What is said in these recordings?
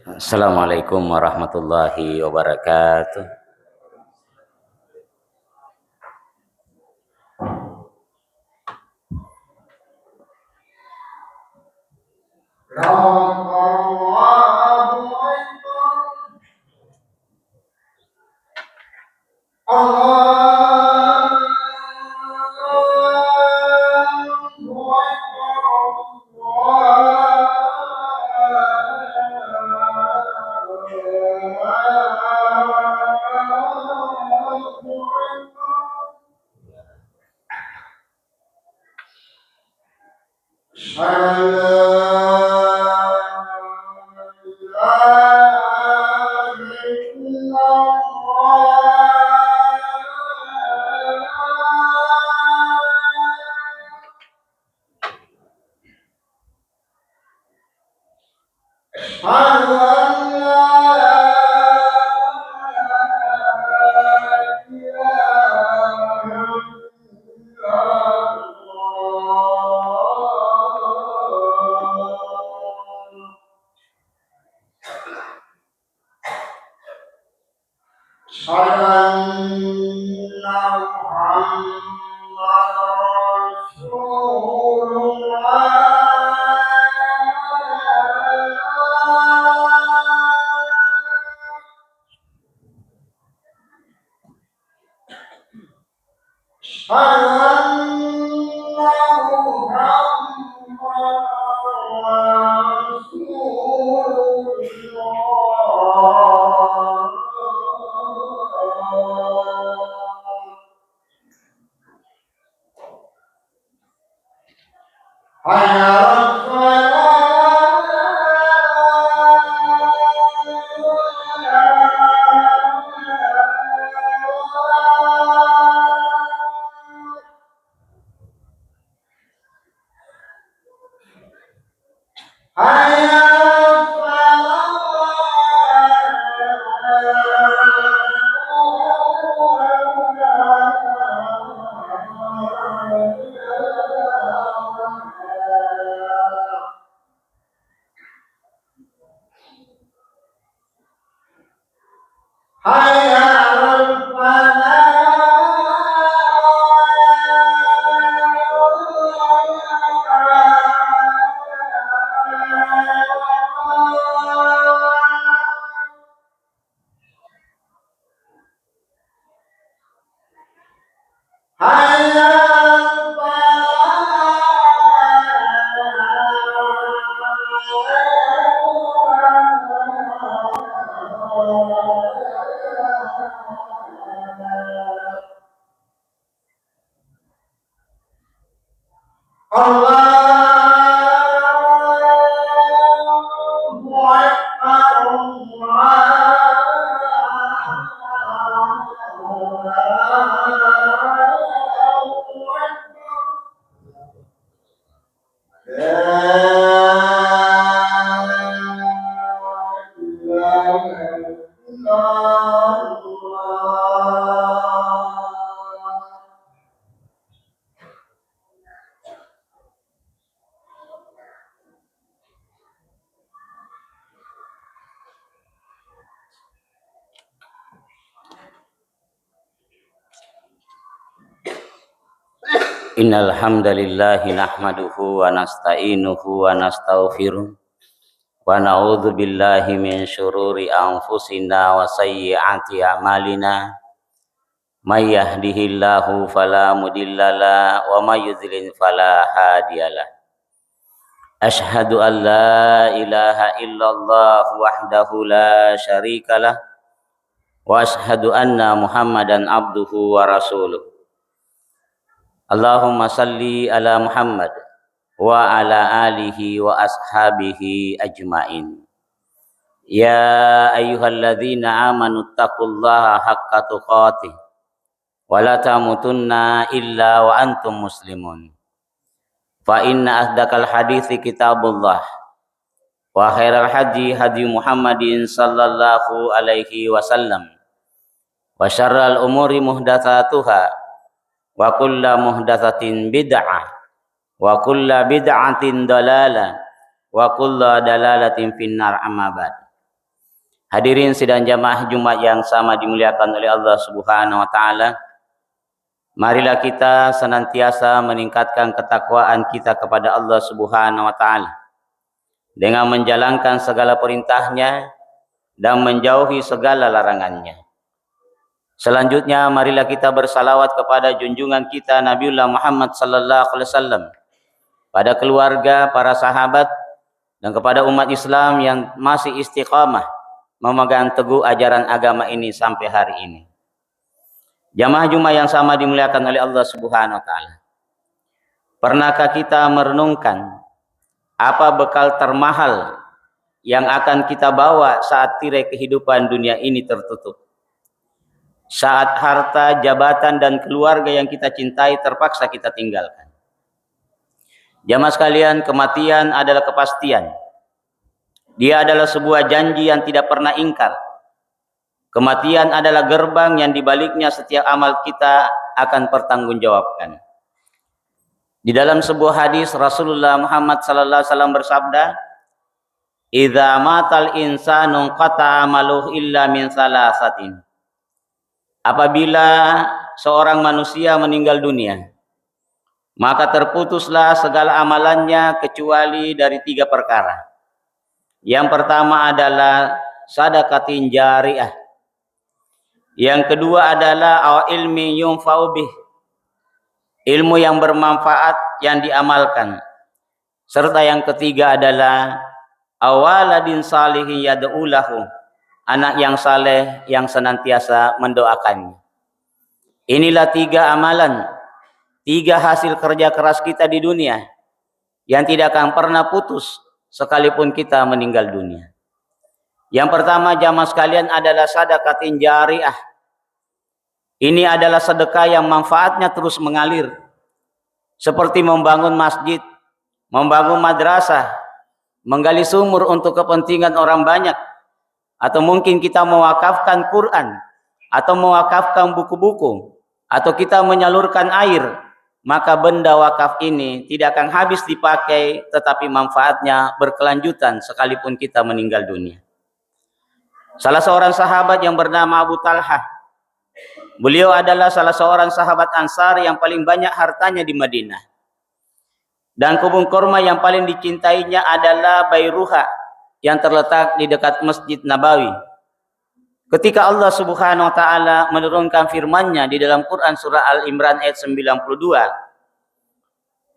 Assalamualaikum warahmatullahi wabarakatuh. Innal hamdalillah nahmaduhu wa nasta'inuhu wa nastaghfiruh wa na'udzu billahi min syururi anfusina wa sayyiati a'malina may yahdihillahu fala mudhillalah wa may yudhlil fala hadiyalah. Asyhadu an la ilaha illallah wahdahu la syarikalah wa asyhadu anna Muhammadan abduhu wa rasuluh. Allahumma salli ala Muhammad wa ala alihi wa ashabihi ajmain. Ya ayyuhalladzina amanu taqullaha haqqa tuqatih wa la tamutunna illa wa antum muslimun. Fa inna asdaqal hadithi kitabullah wa khairal hadi hadi Muhammadin sallallahu alaihi wasallam wa syarral umuri muhdatsatuha wa kulla muhdatsatin bid'ah wa kulla bid'atin dalalah wa kulla dalalatin finnar amma ba'd. Hadirin sidang jamaah Jumat yang sama dimuliakan oleh Allah Subhanahu wa taala. Marilah kita senantiasa meningkatkan ketakwaan kita kepada Allah Subhanahu wa taala dengan menjalankan segala perintahnya dan menjauhi segala larangannya. Selanjutnya marilah kita bersalawat kepada junjungan kita Nabiullah Muhammad sallallahu alaihi wasallam, pada keluarga, para sahabat, dan kepada umat Islam yang masih istiqamah memegang teguh ajaran agama ini sampai hari ini. Jamaah Jumat yang sama dimuliakan oleh Allah Subhanahu wa taala. Pernahkah kita merenungkan apa bekal termahal yang akan kita bawa saat tirai kehidupan dunia ini tertutup? Saat harta, jabatan, dan keluarga yang kita cintai terpaksa kita tinggalkan. Jamaah sekalian, kematian adalah kepastian. Dia adalah sebuah janji yang tidak pernah ingkar. Kematian adalah gerbang yang dibaliknya setiap amal kita akan pertanggungjawabkan. Di dalam sebuah hadis Rasulullah Muhammad sallallahu alaihi wasallam bersabda, "Idza matal insanu qata amaluhu illa min salasatin." Apabila seorang manusia meninggal dunia, maka terputuslah segala amalannya kecuali dari 3 perkara. Yang pertama adalah sadaqatin jariyah. Yang kedua adalah ilmi yunfa'u bih, ilmu yang bermanfaat yang diamalkan. Serta yang ketiga adalah awaladin salihin yad'u lahu, anak yang saleh yang senantiasa mendoakannya. Inilah 3 amalan, 3 hasil kerja keras kita di dunia yang tidak akan pernah putus sekalipun kita meninggal dunia. Yang pertama jamaah sekalian adalah sadaqatin jariyah. Ini adalah sedekah yang manfaatnya terus mengalir, seperti membangun masjid, membangun madrasah, menggali sumur untuk kepentingan orang banyak, atau mungkin kita mewakafkan Quran, atau mewakafkan buku-buku, atau kita menyalurkan air. Maka benda wakaf ini tidak akan habis dipakai, tetapi manfaatnya berkelanjutan sekalipun kita meninggal dunia. Salah seorang sahabat yang bernama Abu Talhah, beliau adalah salah seorang sahabat Ansar yang paling banyak hartanya di Madinah. Dan kebun kurma yang paling dicintainya adalah Bairuha yang terletak di dekat Masjid Nabawi. Ketika Allah Subhanahu wa taala menurunkan firman-Nya di dalam Quran surah Al-Imran ayat 92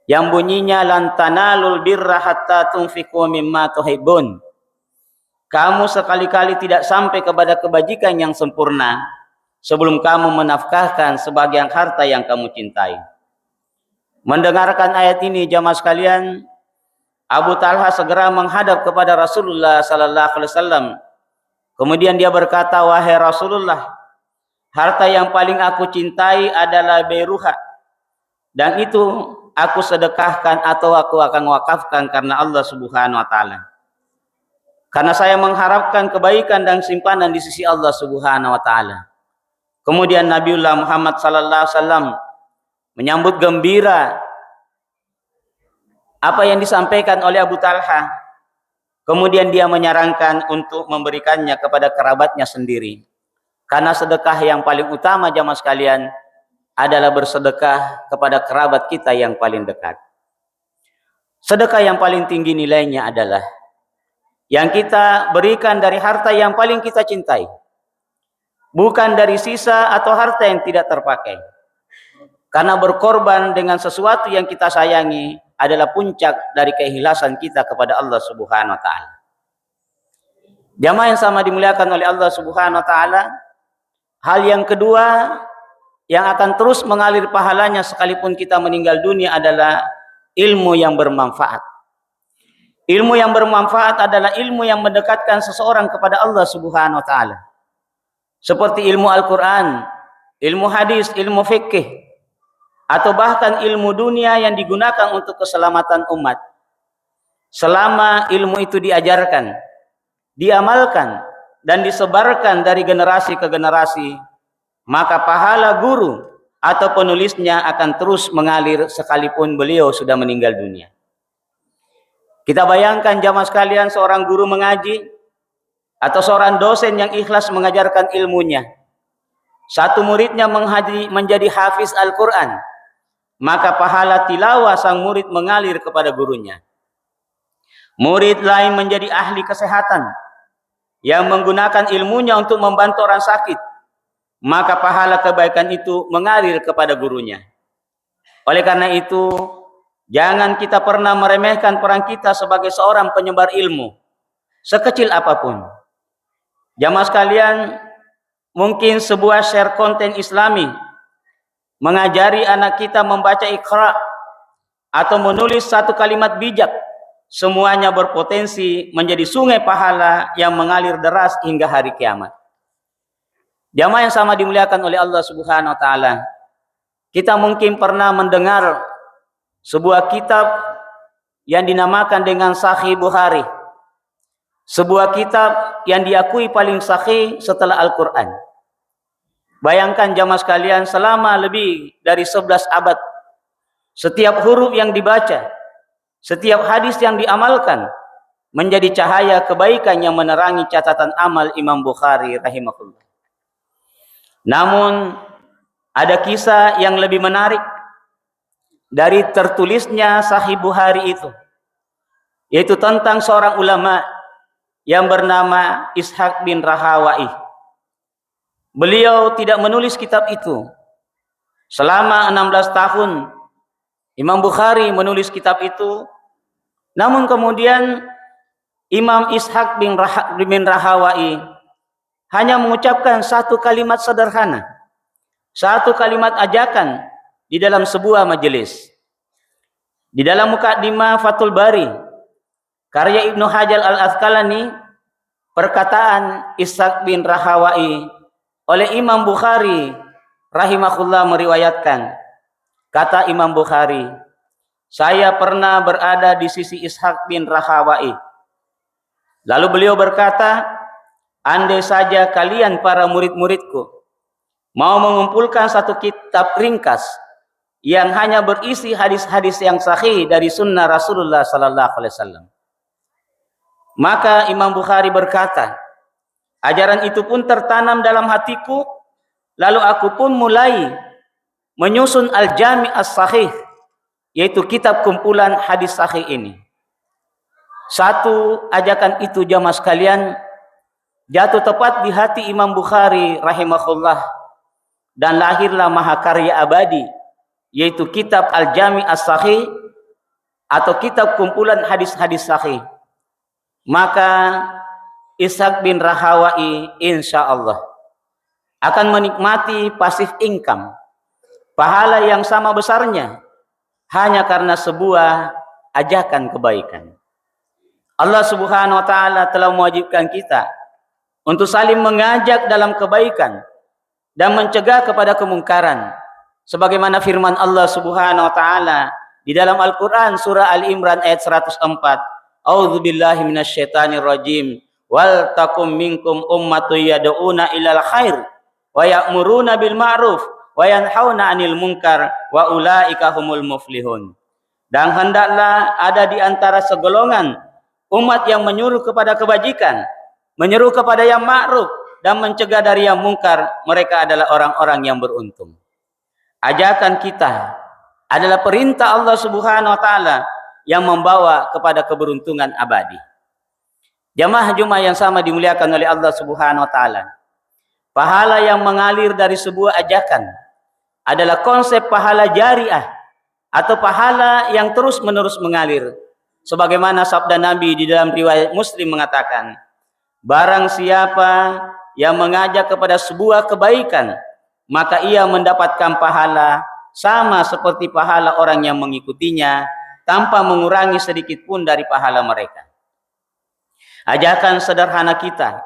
yang bunyinya lan tanalul birra hatta tunfiqu mimma tuhibbun. Kamu sekali-kali tidak sampai kepada kebajikan yang sempurna sebelum kamu menafkahkan sebagian harta yang kamu cintai. Mendengarkan ayat ini jamaah sekalian, Abu Talha segera menghadap kepada Rasulullah sallallahu alaihi wasallam. Kemudian dia berkata, "Wahai Rasulullah, harta yang paling aku cintai adalah Bairuha, dan itu aku sedekahkan atau aku akan wakafkan karena Allah Subhanahu wa taala. Karena saya mengharapkan kebaikan dan simpanan di sisi Allah Subhanahu wa taala." Kemudian Nabiullah Muhammad sallallahu alaihi wasallam menyambut gembira apa yang disampaikan oleh Abu Talha. Kemudian dia menyarankan untuk memberikannya kepada kerabatnya sendiri. Karena sedekah yang paling utama jamaah sekalian adalah bersedekah kepada kerabat kita yang paling dekat. Sedekah yang paling tinggi nilainya adalah yang kita berikan dari harta yang paling kita cintai, bukan dari sisa atau harta yang tidak terpakai. Karena berkorban dengan sesuatu yang kita sayangi adalah puncak dari keikhlasan kita kepada Allah Subhanahu wa taala. Jamaah yang sama dimuliakan oleh Allah Subhanahu wa taala, hal yang kedua yang akan terus mengalir pahalanya sekalipun kita meninggal dunia adalah ilmu yang bermanfaat. Ilmu yang bermanfaat adalah ilmu yang mendekatkan seseorang kepada Allah Subhanahu wa taala. Seperti ilmu Al-Qur'an, ilmu hadis, ilmu fikih, atau bahkan ilmu dunia yang digunakan untuk keselamatan umat. Selama ilmu itu diajarkan, diamalkan, dan disebarkan dari generasi ke generasi, maka pahala guru atau penulisnya akan terus mengalir sekalipun beliau sudah meninggal dunia. Kita bayangkan jamaah sekalian, seorang guru mengaji, atau seorang dosen yang ikhlas mengajarkan ilmunya, satu muridnya menjadi hafiz Al-Quran, maka pahala tilawah sang murid mengalir kepada gurunya. Murid lain menjadi ahli kesehatan yang menggunakan ilmunya untuk membantu orang sakit, maka pahala kebaikan itu mengalir kepada gurunya. Oleh karena itu, jangan kita pernah meremehkan peran kita sebagai seorang penyebar ilmu, sekecil apapun. Jamaah sekalian, mungkin sebuah share konten Islami mengajari anak kita membaca Iqra atau menulis satu kalimat bijak, semuanya berpotensi menjadi sungai pahala yang mengalir deras hingga hari kiamat. Jamaah yang sama dimuliakan oleh Allah Subhanahu wa taala, kita mungkin pernah mendengar sebuah kitab yang dinamakan dengan Sahih Bukhari, sebuah kitab yang diakui paling sahih setelah Al-Quran. Bayangkan jamaah sekalian, selama lebih dari 11 abad, setiap huruf yang dibaca, setiap hadis yang diamalkan menjadi cahaya kebaikan yang menerangi catatan amal Imam Bukhari rahimahullah. Namun ada kisah yang lebih menarik dari tertulisnya Sahih Bukhari itu, yaitu tentang seorang ulama yang bernama Ishaq bin Rahawai. Beliau tidak menulis kitab itu. Selama 16 tahun Imam Bukhari menulis kitab itu, namun kemudian Imam Ishaq bin Rahawai hanya mengucapkan satu kalimat sederhana, satu kalimat ajakan di dalam sebuah majelis. Di dalam Muqaddimah Fathul Bari karya Ibnu Hajar Al-Asqalani, perkataan Ishaq bin Rahawai oleh Imam Bukhari rahimahullah meriwayatkan, kata Imam Bukhari, saya pernah berada di sisi Ishaq bin Rahawai. Lalu beliau berkata, andai saja kalian para murid-muridku mau mengumpulkan satu kitab ringkas yang hanya berisi hadis-hadis yang sahih dari sunnah Rasulullah sallallahu alaihi wasallam. Maka Imam Bukhari berkata, ajaran itu pun tertanam dalam hatiku, lalu aku pun mulai menyusun Al-Jami' As-Sahih, yaitu kitab kumpulan hadis sahih ini. Satu ajakan itu jamaah sekalian jatuh tepat di hati Imam Bukhari rahimahullah, dan lahirlah mahakarya abadi, yaitu kitab Al-Jami' As-Sahih atau kitab kumpulan hadis-hadis sahih. Maka Ishaq bin Rahawai insya Allah akan menikmati passive income, pahala yang sama besarnya, hanya karena sebuah ajakan kebaikan. Allah Subhanahu wa taala telah mewajibkan kita untuk saling mengajak dalam kebaikan dan mencegah kepada kemungkaran, sebagaimana firman Allah Subhanahu wa taala di dalam Al-Qur'an surah Al-Imran ayat 104, a'udzubillahi minasyaitonir rajim, wal takum minkum ummatun yad'una ilal khair wa ya'muruna bil ma'ruf wa yanhauna 'anil munkar wa ulaika humul muflihun. Dan hendaklah ada di antara segolongan umat yang menyuruh kepada kebajikan, menyeru kepada yang ma'ruf dan mencegah dari yang mungkar, mereka adalah orang-orang yang beruntung. Ajakan kita adalah perintah Allah Subhanahu wa taala yang membawa kepada keberuntungan abadi. Jamaah Jumat yang sama dimuliakan oleh Allah Subhanahu wa taala, pahala yang mengalir dari sebuah ajakan adalah konsep pahala jariah atau pahala yang terus-menerus mengalir. Sebagaimana sabda Nabi di dalam riwayat Muslim mengatakan, barang siapa yang mengajak kepada sebuah kebaikan, maka ia mendapatkan pahala sama seperti pahala orang yang mengikutinya, tanpa mengurangi sedikit pun dari pahala mereka. Ajakan sederhana kita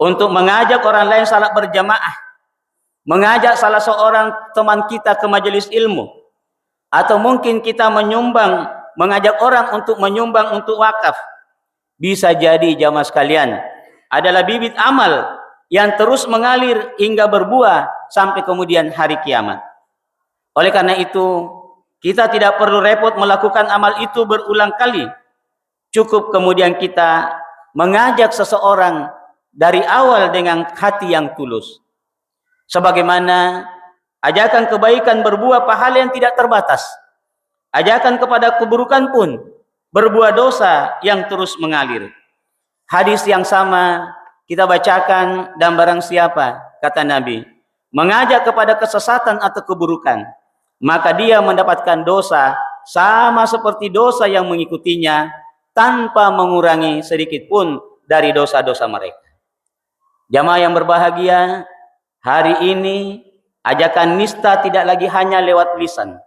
untuk mengajak orang lain salat berjamaah, mengajak salah seorang teman kita ke majelis ilmu, atau mungkin kita menyumbang, mengajak orang untuk menyumbang untuk wakaf, bisa jadi jamaah sekalian adalah bibit amal yang terus mengalir hingga berbuah sampai kemudian hari kiamat. Oleh karena itu, kita tidak perlu repot melakukan amal itu berulang kali. Cukup kemudian kita mengajak seseorang dari awal dengan hati yang tulus. Sebagaimana ajakan kebaikan berbuah pahala yang tidak terbatas. Ajakan kepada keburukan pun berbuah dosa yang terus mengalir. Hadis yang sama kita bacakan, dan barang siapa, kata Nabi, mengajak kepada kesesatan atau keburukan, maka dia mendapatkan dosa sama seperti dosa yang mengikutinya tanpa mengurangi sedikit pun dari dosa-dosa mereka. Jamaah yang berbahagia, hari ini ajakan nista tidak lagi hanya lewat lisan,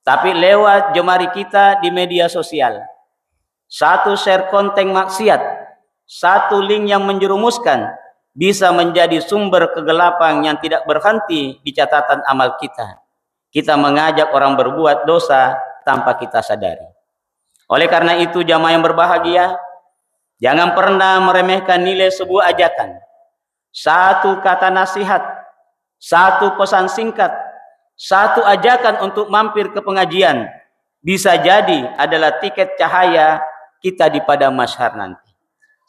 tapi lewat jemari kita di media sosial. Satu share konten maksiat, satu link yang menjerumuskan bisa menjadi sumber kegelapan yang tidak berhenti di catatan amal kita. Kita mengajak orang berbuat dosa tanpa kita sadari. Oleh karena itu, jamaah yang berbahagia, jangan pernah meremehkan nilai sebuah ajakan. Satu kata nasihat, satu pesan singkat, satu ajakan untuk mampir ke pengajian bisa jadi adalah tiket cahaya kita di padang mahsyar nanti.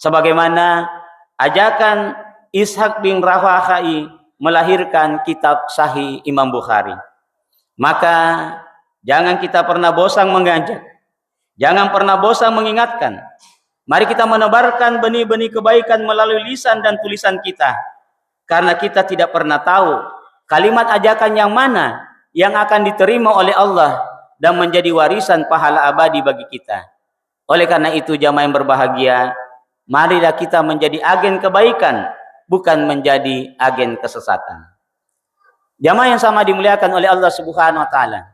Sebagaimana ajakan Ishaq bin Rahawai melahirkan kitab Sahih Imam Bukhari. Maka jangan kita pernah bosan mengajak, jangan pernah bosan mengingatkan. Mari kita menebarkan benih-benih kebaikan melalui lisan dan tulisan kita. Karena kita tidak pernah tahu kalimat ajakan yang mana yang akan diterima oleh Allah dan menjadi warisan pahala abadi bagi kita. Oleh karena itu, jamaah yang berbahagia, marilah kita menjadi agen kebaikan, bukan menjadi agen kesesatan. Jamaah yang sama dimuliakan oleh Allah Subhanahu wa taala.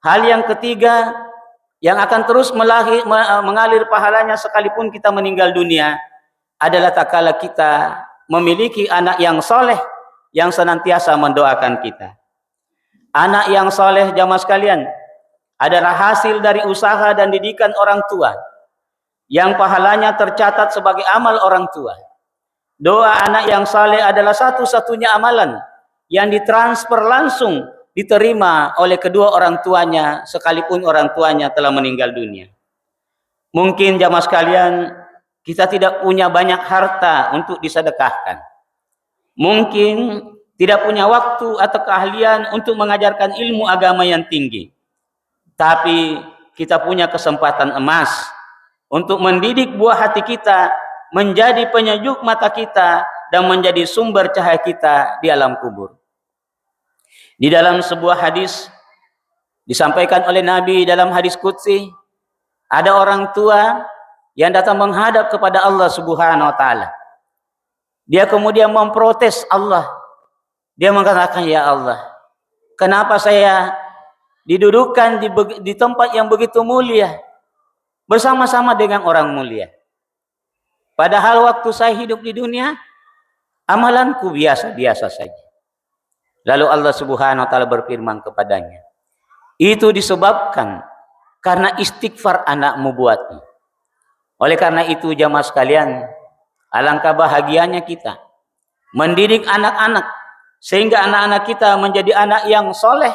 Hal yang ketiga yang akan terus mengalir pahalanya sekalipun kita meninggal dunia adalah tatkala kita memiliki anak yang soleh yang senantiasa mendoakan kita. Anak yang soleh, jamaah sekalian, adalah hasil dari usaha dan didikan orang tua yang pahalanya tercatat sebagai amal orang tua. Doa anak yang saleh adalah satu-satunya amalan yang ditransfer langsung diterima oleh kedua orang tuanya sekalipun orang tuanya telah meninggal dunia. Mungkin jamaah sekalian, kita tidak punya banyak harta untuk disedekahkan. Mungkin tidak punya waktu atau keahlian untuk mengajarkan ilmu agama yang tinggi. Tapi kita punya kesempatan emas untuk mendidik buah hati kita menjadi penyejuk mata kita dan menjadi sumber cahaya kita di alam kubur. Di dalam sebuah hadis disampaikan oleh Nabi dalam hadis qudsi, ada orang tua yang datang menghadap kepada Allah Subhanahu wa taala. Dia kemudian memprotes Allah. Dia mengatakan, "Ya Allah, kenapa saya didudukkan di tempat yang begitu mulia bersama-sama dengan orang mulia? Padahal waktu saya hidup di dunia, amalanku biasa-biasa saja." Lalu Allah Subhanahu wa taala berfirman kepadanya, "Itu disebabkan karena istighfar anakmu buatmu." Oleh karena itu, jamaah sekalian, alangkah bahagianya kita mendidik anak-anak sehingga anak-anak kita menjadi anak yang soleh,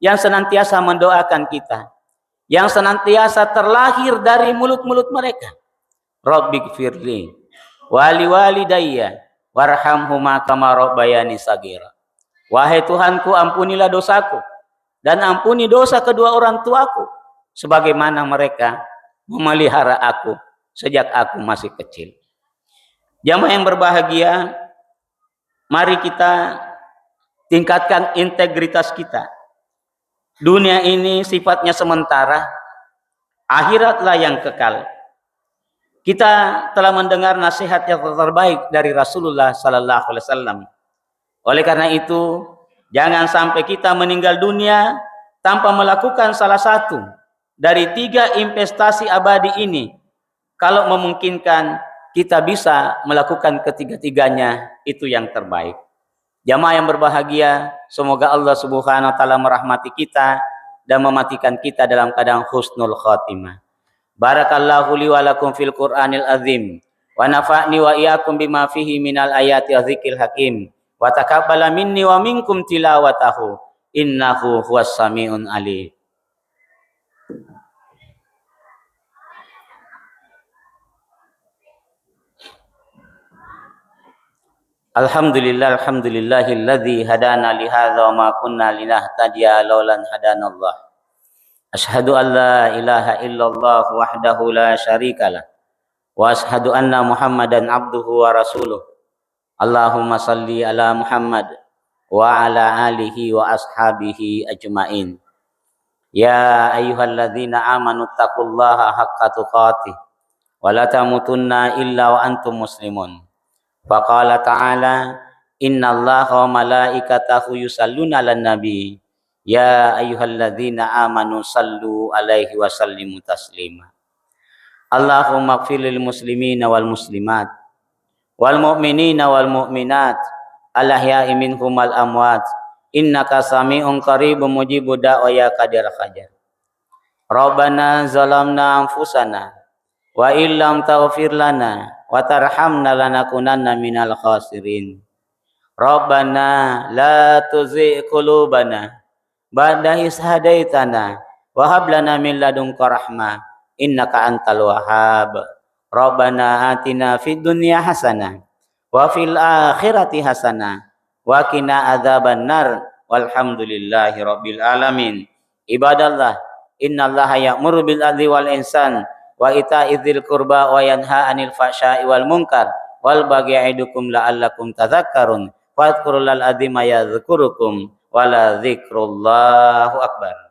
yang senantiasa mendoakan kita, yang senantiasa terlahir dari mulut-mulut mereka. Rabbighfirli wali walidayya warhamhuma kama rabbayani saghira. Wahai Tuhanku, ampunilah dosaku dan ampuni dosa kedua orang tuaku sebagaimana mereka memelihara aku sejak aku masih kecil. Jamaah yang berbahagia, mari kita tingkatkan integritas kita. Dunia ini sifatnya sementara, akhiratlah yang kekal. Kita telah mendengar nasihat yang terbaik dari Rasulullah sallallahu alaihi wasallam. Oleh karena itu, jangan sampai kita meninggal dunia tanpa melakukan salah satu dari 3 investasi abadi ini. Kalau memungkinkan, kita bisa melakukan ketiga-tiganya, itu yang terbaik. Jamaah yang berbahagia, semoga Allah Subhanahu wa taala merahmati kita dan mematikan kita dalam keadaan husnul khotimah. Barakallahu li wa lakum fil Qur'anil azim wa nafa'ni wa iyyakum bima fihi minal ayati wa dzikril hakim wa taqabbala minni wa minkum tilawatahu innahu huwas samiun alim. Alhamdulillahilladzi hadana li hadza wa ma kunna linahtadiya laulan hadanallah. Asyhadu an la ilaha illallah wahdahu la syarikalah wa asyhadu anna Muhammadan abduhu wa rasuluh. Allahumma salli ala Muhammad wa ala alihi wa ashabihi ajmain. Ya ayyuhalladzina amanu taqullaha haqqa tuqatih wa la tamutunna illa wa antum muslimun. Faqala ta'ala innallaha wa malaikatahu yusalluna 'alan nabi ya ayyuhalladzina amanu sallu 'alaihi wa sallimu taslima. Allahumma ighfir lil muslimina wal muslimat wal mu'minina wal mu'minat al ahya'i minhum wal amwat innaka sami'un qaribun mujibud da'wa qadir hajar. Rabbana zalamna anfusana wa illam taghfir lana wa tarhamna lanakunanna minal khasirin. Rabbana la tuzigh qulubana ba'da idh hadaitana wa hab lana min ladunka rahmah innaka antal wahhab. Rabbana atina fid dunya hasanah wa fil akhirati hasanah wa qina adzabannar walhamdulillahi rabbil alamin. Ibadallah, innallaha ya'muru bil adli wal ihsan wa ita'i dzil qurba wa yanha 'anil fahsya'i wal munkar wal baghi ya'idukum la'allakum tadhakkarun. Fadhkurul adzima yadhkurukum wa la dzikrullahu akbar.